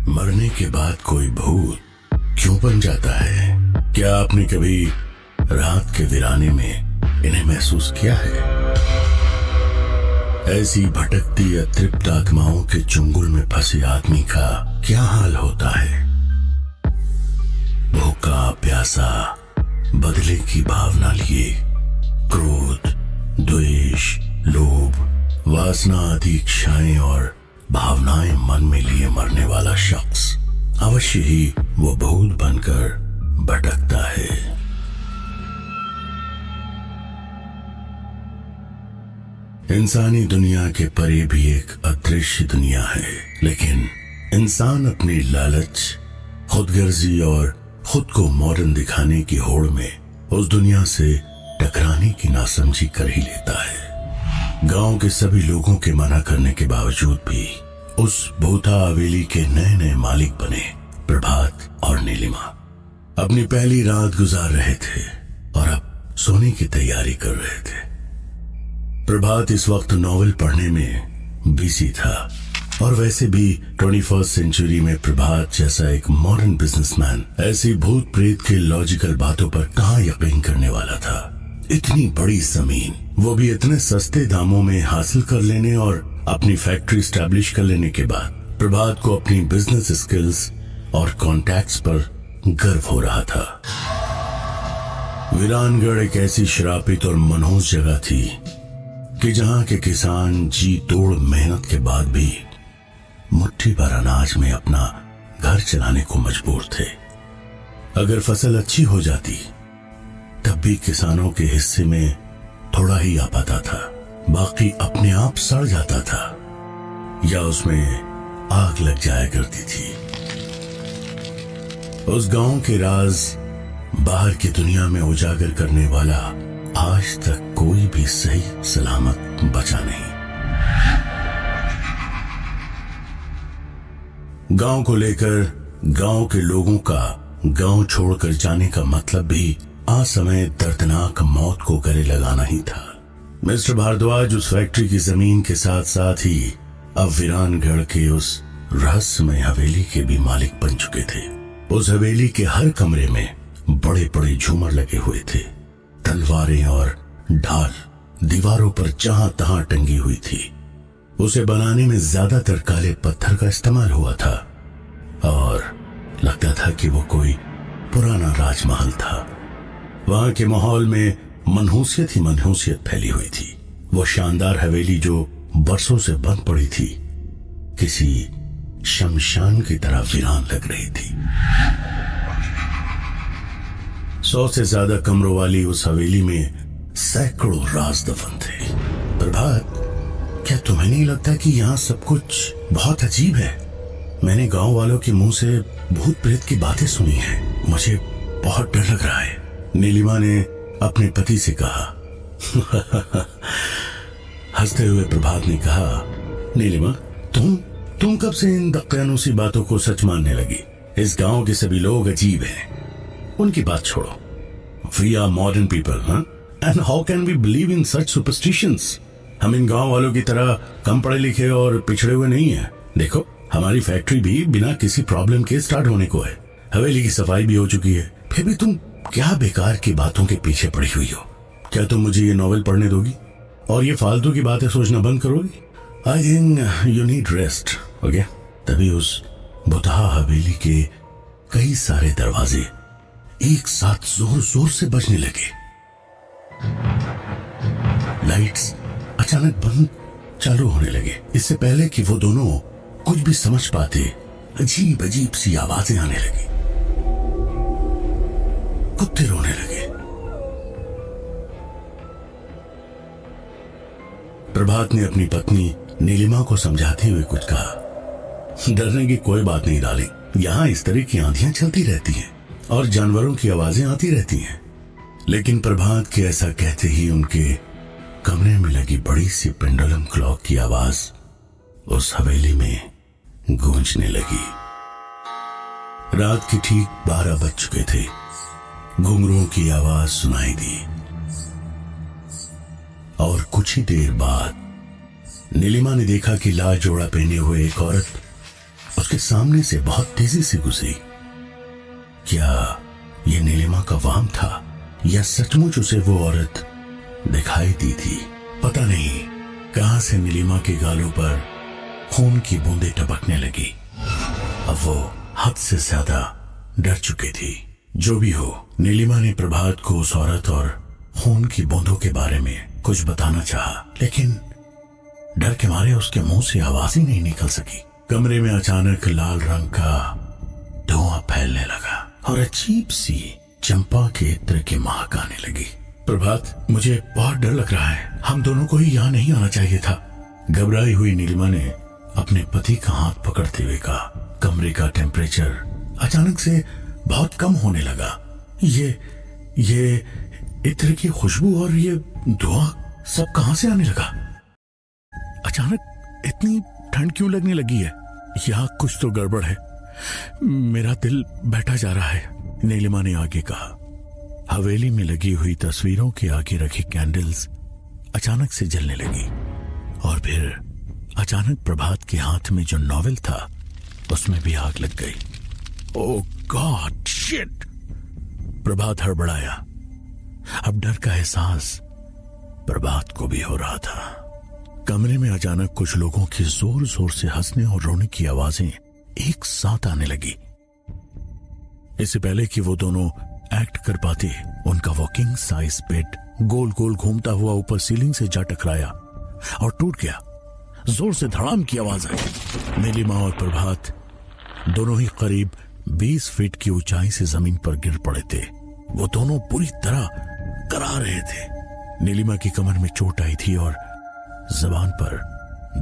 मरने के बाद कोई भूत क्यों बन जाता है? क्या आपने कभी रात के वीराने में इन्हें महसूस किया है? ऐसी भटकती अतृप्त आत्माओं के चुंगल में फंसे आदमी का क्या हाल होता है? भूखा प्यासा, बदले की भावना लिए, क्रोध, द्वेष, लोभ, वासना आदि इच्छाएं और भावनाएं मन में लिए मरने वाला शख्स अवश्य ही वो भूत बनकर भटकता है। इंसानी दुनिया के परे भी एक अदृश्य दुनिया है, लेकिन इंसान अपनी लालच, खुदगर्जी और खुद को मॉडर्न दिखाने की होड़ में उस दुनिया से टकराने की नासमझी कर ही लेता है। गांव के सभी लोगों के मना करने के बावजूद भी उस भूता हवेली के नए नए मालिक बने प्रभात और नीलिमा। अपनी पहली रात गुजार रहे थे और अब सोने की तैयारी कर रहे थे। प्रभात इस वक्त नॉवेल पढ़ने में बिजी था और वैसे भी 21st सेंचुरी में प्रभात जैसा एक मॉडर्न बिजनेसमैन ऐसी भूत प्रेत के लॉजिकल बातों पर कहां यकीन करने वाला था। इतनी बड़ी जमीन, वो भी इतने सस्ते दामों में हासिल कर लेने और अपनी फैक्ट्री स्टैब्लिश कर लेने के बाद प्रभात को अपनी बिजनेस स्किल्स और कॉन्टैक्ट्स पर गर्व हो रहा था। वीरानगढ़ एक ऐसी श्रापित और मनहूस जगह थी कि जहां के किसान जी तोड़ मेहनत के बाद भी मुट्ठी भर अनाज में अपना घर चलाने को मजबूर थे। अगर फसल अच्छी हो जाती तब भी किसानों के हिस्से में थोड़ा ही आ पाता था, बाकी अपने आप सड़ जाता था या उसमें आग लग जाया करती थी। उस गांव के राज बाहर की दुनिया में उजागर करने वाला आज तक कोई भी सही सलामत बचा नहीं। गांव को लेकर गांव के लोगों का गांव छोड़कर जाने का मतलब भी असमय दर्दनाक मौत को गले लगाना ही था। मिस्टर भारद्वाज उस फैक्ट्री की जमीन के साथ साथ ही अब वीरानगढ़ के उस रहस्यमय हवेली के भी मालिक बन चुके थे। उस हवेली के हर कमरे में बड़े बड़े झूमर लगे हुए थे। तलवारें और ढाल दीवारों पर जहां तहां टंगी हुई थी। उसे बनाने में ज्यादातर काले पत्थर का इस्तेमाल हुआ था और लगता था कि वो कोई पुराना राजमहल था। वहां के माहौल में मनहूसियत ही मनहूसियत फैली हुई थी। वो शानदार हवेली जो बरसों से बंद पड़ी थी, किसी शमशान की तरह वीरान लग रही थी। 100 से ज्यादा कमरों वाली उस हवेली में सैकड़ों राज दफन थे। प्रभात, क्या तुम्हें नहीं लगता कि यहाँ सब कुछ बहुत अजीब है? मैंने गांव वालों के मुंह से भूत प्रेत की बातें सुनी हैं। मुझे बहुत डर लग रहा है। नीलिमा ने अपने पति से कहा। हंसते हुए प्रभात ने कहा, नीलिमा, तुम कब से इन दक्यानुसी बातों को सच मानने लगी? इस गांव के सभी लोग अजीब हैं। उनकी बात छोड़ो। We are modern people, and how can we believe in such superstitions? हम इन गांव वालों की तरह कम पढ़े लिखे और पिछड़े हुए नहीं हैं। देखो, हमारी फैक्ट्री भी बिना किसी प्रॉब्लम के स्टार्ट होने को है। हवेली की सफाई भी हो चुकी है। फिर भी तुम क्या बेकार की बातों के पीछे पड़ी हुई हो? क्या तुम मुझे ये नॉवेल पढ़ने दोगी और ये फालतू की बातें सोचना बंद करोगी? I think you need rest. Okay? तभी उस बुतहा हवेली के कई सारे दरवाजे एक साथ जोर जोर से बजने लगे। लाइट्स अचानक बंद चालू होने लगे। इससे पहले कि वो दोनों कुछ भी समझ पाते, अजीब अजीब सी आवाजें आने लगी। कुत्ते रोने लगे। प्रभात ने अपनी पत्नी नीलिमा को समझाते हुए कुछ कहा। डरने की कोई बात नहीं डाली। यहाँ इस तरह की आंधियां चलती रहती हैं और जानवरों की आवाजें आती रहती हैं। लेकिन प्रभात के ऐसा कहते ही उनके कमरे में लगी बड़ी सी पेंडुलम क्लॉक की आवाज उस हवेली में गूंजने लगी। रात के ठीक 12 बज चुके थे। घुंघरुओं की आवाज सुनाई दी और कुछ ही देर बाद नीलिमा ने देखा कि लाल जोड़ा पहने हुए एक औरत उसके सामने से बहुत तेजी से गुजरी। क्या ये नीलिमा का वाम था या सचमुच उसे वो औरत दिखाई दी थी? पता नहीं कहां से नीलिमा के गालों पर खून की बूंदें टपकने लगी। अब वो हद से ज्यादा डर चुकी थी। जो भी हो, नीलिमा ने प्रभात को उस औरत और खून की बूंदों के बारे में कुछ बताना चाहा, लेकिन डर के मारे उसके मुंह से आवाज ही नहीं निकल सकी। कमरे में अचानक लाल रंग का धुआं फैलने लगा और अजीब सी चंपा के इत्र की महक आने लगी। प्रभात, मुझे बहुत डर लग रहा है, हम दोनों को ही यहाँ नहीं आना चाहिए था। घबराई हुई नीलिमा ने अपने पति का हाथ पकड़ते हुए कहा। कमरे का टेम्परेचर अचानक से बहुत कम होने लगा। ये इत्र की खुशबू और ये धुआं सब कहां से आने लगा? अचानक इतनी ठंड क्यों लगने लगी है? यहाँ कुछ तो गड़बड़ है, मेरा दिल बैठा जा रहा है, नीलिमा ने आगे कहा। हवेली में लगी हुई तस्वीरों के आगे रखी कैंडल्स अचानक से जलने लगी और फिर अचानक प्रभात के हाथ में जो नॉवेल था उसमें भी आग लग गई। ओह गॉड, शिट! प्रभात हड़बड़ाया। अब डर का एहसास प्रभात को भी हो रहा था। कमरे में अचानक कुछ लोगों की जोर जोर से हंसने और रोने की आवाजें एक साथ आने लगी। इससे पहले कि वो दोनों एक्ट कर पाते, उनका वॉकिंग साइज बेड गोल गोल घूमता हुआ ऊपर सीलिंग से जा टकराया और टूट गया। जोर से धड़ाम की आवाज आई। नीलिमा और प्रभात दोनों ही करीब 20 फीट की ऊंचाई से जमीन पर गिर पड़े थे। वो दोनों पूरी तरह करा रहे थे। नीलिमा की कमर में चोट आई थी और जबान पर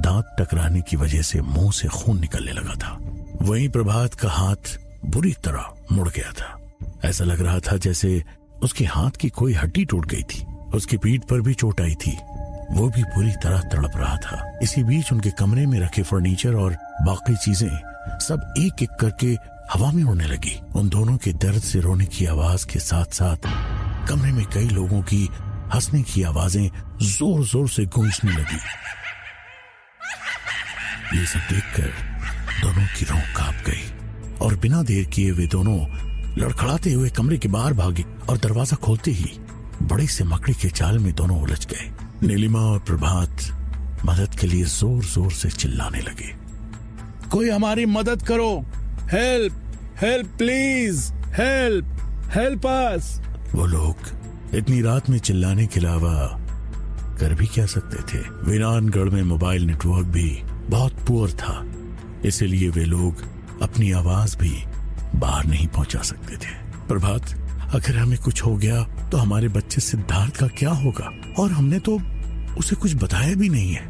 दांत टकराने की वजह से मुंह से खून निकलने लगा था। वहीं प्रभात का हाथ बुरी तरह मुड़ गया था। ऐसा लग रहा था जैसे उसके हाथ की कोई हड्डी टूट गई थी। उसकी पीठ पर भी चोट आई थी, वो भी पूरी तरह तड़प रहा था। इसी बीच उनके कमरे में रखे फर्नीचर और बाकी चीजें सब एक एक करके हवा में उड़ने लगी। उन दोनों के दर्द से रोने की आवाज के साथ साथ कमरे में कई लोगों की हंसने की आवाजें जोर जोर से गूंजने लगी। ये सब देखकर दोनों की रूह कांप गई और बिना देर किए वे दोनों लड़खड़ाते हुए कमरे के बाहर भागे और दरवाजा खोलते ही बड़ी से मकड़ी के जाल में दोनों उलझ गए। नीलिमा और प्रभात मदद के लिए जोर जोर से चिल्लाने लगे। कोई हमारी मदद करो, help help please, help help us. वो लोग इतनी रात में चिल्लाने के अलावा कर भी क्या सकते थे? वीरानगढ़ में मोबाइल नेटवर्क भी बहुत पुअर था, इसलिए वे लोग अपनी आवाज भी बाहर नहीं पहुंचा सकते थे। प्रभात, अगर हमें कुछ हो गया तो हमारे बच्चे सिद्धार्थ का क्या होगा? और हमने तो उसे कुछ बताया भी नहीं है।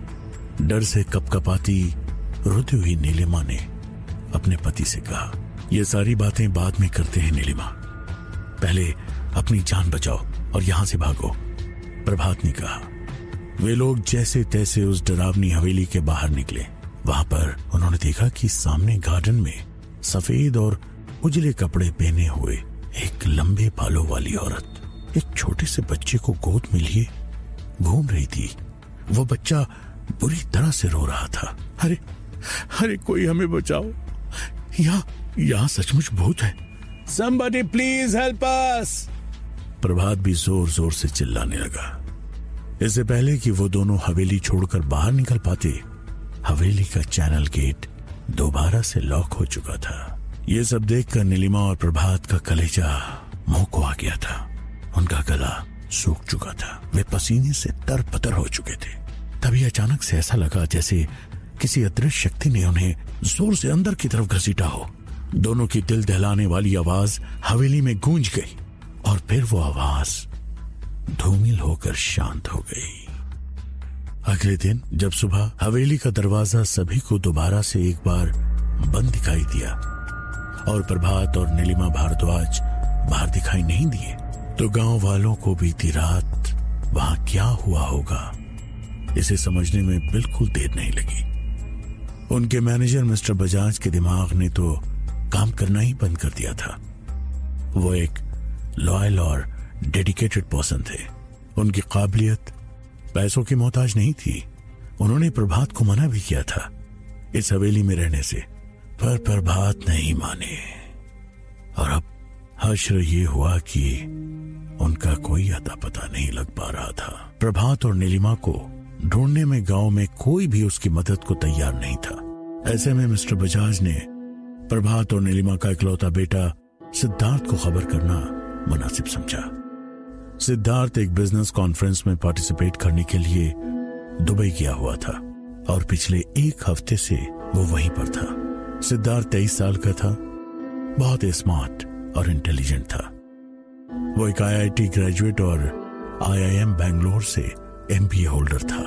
डर से कपकपाती रोती हुई नीलिमा ने अपने पति से कहा, ये सारी बातें बाद में करते हैं नीलिमा, पहले अपनी जान बचाओ और यहां से भागो, प्रभात ने कहा। वे लोग जैसे तैसे उस डरावनी हवेली के बाहर निकले। वहां पर उन्होंने देखा कि सामने गार्डन में सफेद और उजले कपड़े पहने हुए एक लंबे बालों वाली औरत एक छोटे से बच्चे को गोद में लिए घूम रही थी। वो बच्चा बुरी तरह से रो रहा था। अरे अरे कोई हमें बचाओ, यहाँ सचमुच भूत है। Somebody please help us। प्रभात भी जोर जोर से चिल्लाने लगा। इससे पहले कि वो दोनों हवेली छोड़कर बाहर निकल पाते, हवेली का चैनल गेट दोबारा से लॉक हो चुका था। ये सब देखकर नीलिमा और प्रभात का कलेजा मुंह को आ गया था। उनका गला सूख चुका था, वे पसीने से तरपतर हो चुके थे। तभी अचानक से ऐसा लगा जैसे किसी अदृश्य शक्ति ने उन्हें जोर से अंदर की तरफ घसीटा हो। दोनों की दिल दहलाने वाली आवाज हवेली में गूंज गई और फिर वो आवाज धूमिल होकर शांत हो गई। अगले दिन जब सुबह हवेली का दरवाजा सभी को दोबारा से एक बार बंद दिखाई दिया और प्रभात और नीलिमा भारद्वाज बाहर दिखाई नहीं दिए, तो गांव वालों को बीती रात वहां क्या हुआ होगा इसे समझने में बिल्कुल देर नहीं लगी। उनके मैनेजर मिस्टर बजाज के दिमाग ने तो काम करना ही बंद कर दिया था। वो एक लॉयल और डेडिकेटेड पर्सन थे। उनकी काबिलियत पैसों की मोहताज नहीं थी। उन्होंने प्रभात को मना भी किया था इस हवेली में रहने से, पर प्रभात नहीं माने। और अब हश्र ये हुआ कि उनका कोई अता पता नहीं लग पा रहा था। प्रभात और नीलिमा को ढूंढने में गांव में कोई भी उसकी मदद को तैयार नहीं था। ऐसे में मिस्टर बजाज ने प्रभात और नीलिमा का इकलौता बेटा सिद्धार्थ को खबर करना मुनासिब समझा। सिद्धार्थ एक बिजनेस कॉन्फ्रेंस में पार्टिसिपेट करने के लिए दुबई गया हुआ था और पिछले एक हफ्ते से वो वहीं पर था। सिद्धार्थ 23 साल का था, बहुत स्मार्ट और इंटेलिजेंट था। वो एक IIT ग्रेजुएट और IIM बैंगलोर से MBA होल्डर था।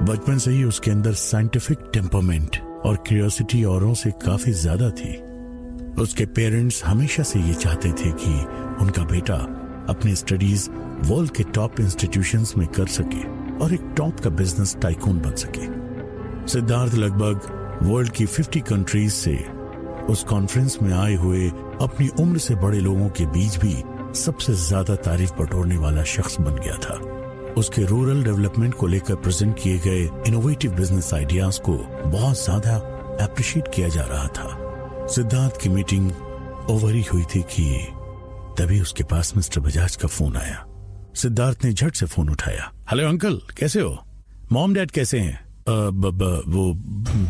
बचपन से ही उसके अंदर साइंटिफिक टेम्परमेंट और क्यूरियोसिटी औरों से काफी ज्यादा थी। उसके पेरेंट्स हमेशा से ये चाहते थे कि उनका बेटा अपनी स्टडीज वर्ल्ड के टॉप इंस्टीट्यूशंस में कर सके और एक टॉप का बिजनेस टाइकून बन सके। सिद्धार्थ लगभग वर्ल्ड की 50 कंट्रीज से उस कॉन्फ्रेंस में आए हुए अपनी उम्र से बड़े लोगों के बीच भी सबसे ज्यादा तारीफ बटोरने वाला शख्स बन गया था। उसके रूरल डेवलपमेंट को लेकर प्रेजेंट किए गए इनोवेटिव बिजनेस आइडियाज को बहुत ज्यादा अप्रिशिएट किया जा रहा था। सिद्धार्थ की मीटिंग ओवर ही हुई थी कि तभी उसके पास मिस्टर बजाज का फोन आया। सिद्धार्थ ने झट से फोन उठाया। हेलो अंकल, कैसे हो? मॉम डैड कैसे हैं? वो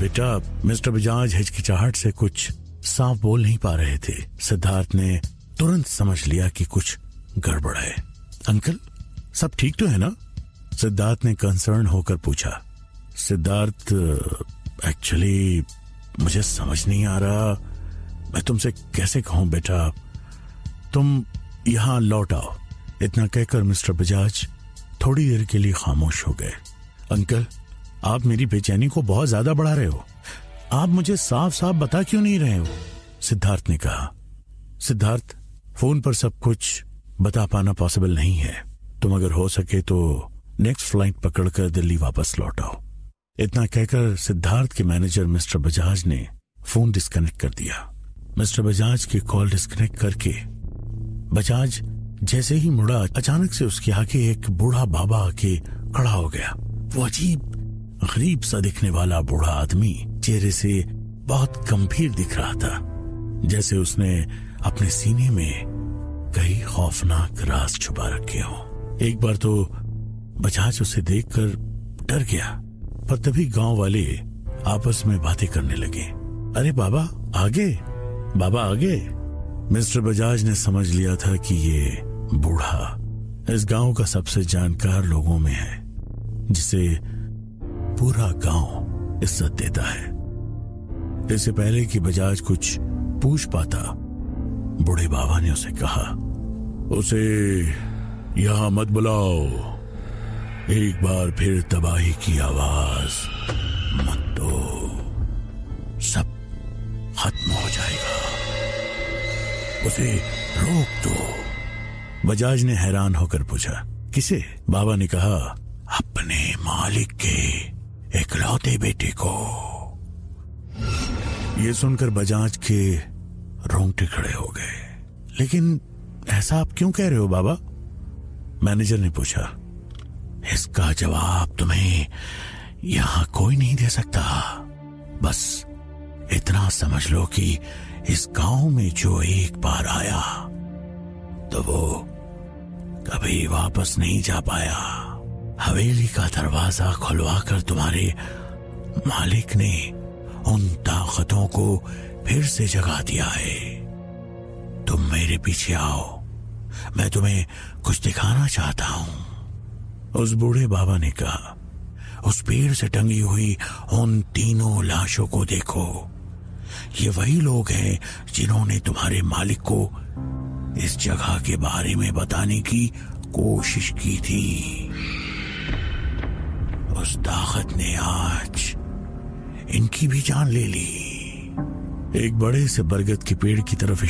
बेटा, मिस्टर बजाज हिचकिचाहट से कुछ साफ बोल नहीं पा रहे थे। सिद्धार्थ ने तुरंत समझ लिया कि कुछ गड़बड़ है। अंकल, सब ठीक तो है ना? सिद्धार्थ ने कंसर्न होकर पूछा। सिद्धार्थ, एक्चुअली मुझे समझ नहीं आ रहा, मैं तुमसे कैसे कहूं बेटा, तुम यहां लौट आओ। इतना कहकर मिस्टर बजाज थोड़ी देर के लिए खामोश हो गए। अंकल, आप मेरी बेचैनी को बहुत ज्यादा बढ़ा रहे हो। आप मुझे साफ साफ बता क्यों नहीं रहे हो? सिद्धार्थ ने कहा। सिद्धार्थ, फोन पर सब कुछ बता पाना पॉसिबल नहीं है। तुम अगर हो सके तो नेक्स्ट फ्लाइट पकड़कर दिल्ली वापस लौट आओ। इतना कहकर सिद्धार्थ के मैनेजर मिस्टर बजाज ने फोन डिस्कनेक्ट कर दिया। मिस्टर बजाज की कॉल डिस्कनेक्ट करके बजाज जैसे ही मुड़ा, अचानक से उसके आगे एक बूढ़ा बाबा आके खड़ा हो गया। वो अजीब गरीब सा दिखने वाला बूढ़ा आदमी चेहरे से बहुत गंभीर दिख रहा था, जैसे उसने अपने सीने में कई खौफनाक राज छुपा रखे हो। एक बार तो बजाज उसे देखकर डर गया, पर तभी गांव वाले आपस में बातें करने लगे। अरे बाबा आगे, बाबा आगे। मिस्टर बजाज ने समझ लिया था कि ये बूढ़ा इस गांव का सबसे जानकार लोगों में है, जिसे पूरा गांव इज्जत देता है। इससे पहले कि बजाज कुछ पूछ पाता, बूढ़े बाबा ने उसे कहा, उसे यहां मत बुलाओ। एक बार फिर तबाही की आवाज मत दो, सब खत्म हो जाएगा। उसे रोक दो। बजाज ने हैरान होकर पूछा, किसे? बाबा ने कहा, अपने मालिक के इकलौते बेटे को। ये सुनकर बजाज के रोंगटे खड़े हो गए। लेकिन ऐसा आप क्यों कह रहे हो बाबा? मैनेजर ने पूछा। इसका जवाब तुम्हें यहां कोई नहीं दे सकता। बस इतना समझ लो कि इस गांव में जो एक बार आया तो वो कभी वापस नहीं जा पाया। हवेली का दरवाजा खुलवाकर तुम्हारे मालिक ने उन ताकतों को फिर से जगा दिया है। तुम मेरे पीछे आओ, मैं तुम्हें कुछ दिखाना चाहता हूं। उस बूढ़े बाबा ने कहा, उस पेड़ से टंगी हुई उन तीनों लाशों को देखो। ये वही लोग हैं जिन्होंने तुम्हारे मालिक को इस जगह के बारे में बताने की कोशिश की थी। उस ताकत ने आज इनकी भी जान ले ली। एक बड़े से बरगद के पेड़ की तरफ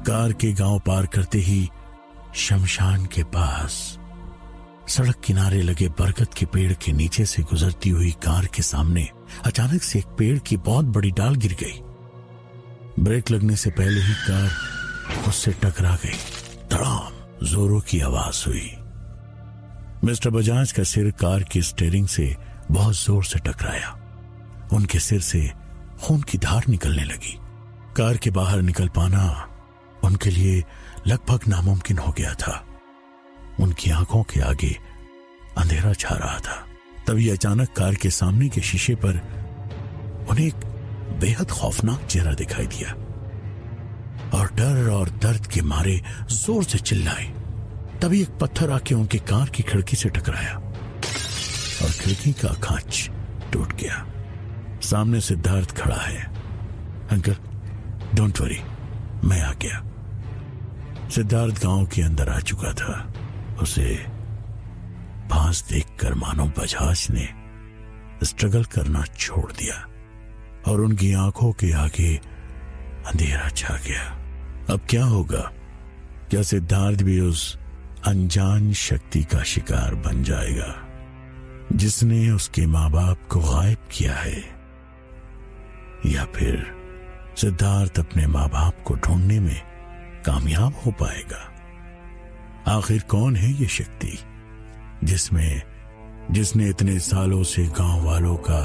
कार के गांव पार करते ही शमशान के पास सड़क किनारे लगे बरगद के पेड़ के नीचे से गुजरती हुई कार के सामने अचानक से एक पेड़ की बहुत बड़ी डाल गिर गई। ब्रेक लगने से पहले ही कार उससे टकरा गई। धड़ाम जोरों की आवाज हुई। मिस्टर बजाज का सिर कार की स्टीयरिंग से बहुत जोर से टकराया। उनके सिर से खून की धार निकलने लगी। कार के बाहर निकल पाना उनके लिए लगभग नामुमकिन हो गया था। उनकी आंखों के आगे अंधेरा छा रहा था। तभी अचानक कार के सामने के शीशे पर उन्हें एक बेहद खौफनाक चेहरा दिखाई दिया और डर और दर्द के मारे जोर से चिल्लाए। तभी एक पत्थर आके उनकी कार की खिड़की से टकराया और खिड़की का कांच टूट गया। सामने सिद्धार्थ खड़ा है। अंकल डोंट वरी, मैं आ गया। सिद्धार्थ गांव के अंदर आ चुका था। उसे पास देखकर मानो बजाज ने स्ट्रगल करना छोड़ दिया और उनकी आंखों के आगे अंधेरा छा गया। अब क्या होगा? क्या सिद्धार्थ भी उस अनजान शक्ति का शिकार बन जाएगा जिसने उसके मां बाप को गायब किया है, या फिर सिद्धार्थ अपने मां बाप को ढूंढने में कामयाब हो पाएगा? आखिर कौन है ये शक्ति जिसने इतने सालों से गांव वालों का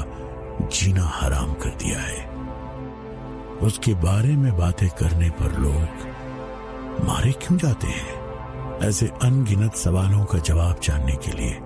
जीना हराम कर दिया है? उसके बारे में बातें करने पर लोग मारे क्यों जाते हैं? ऐसे अनगिनत सवालों का जवाब जानने के लिए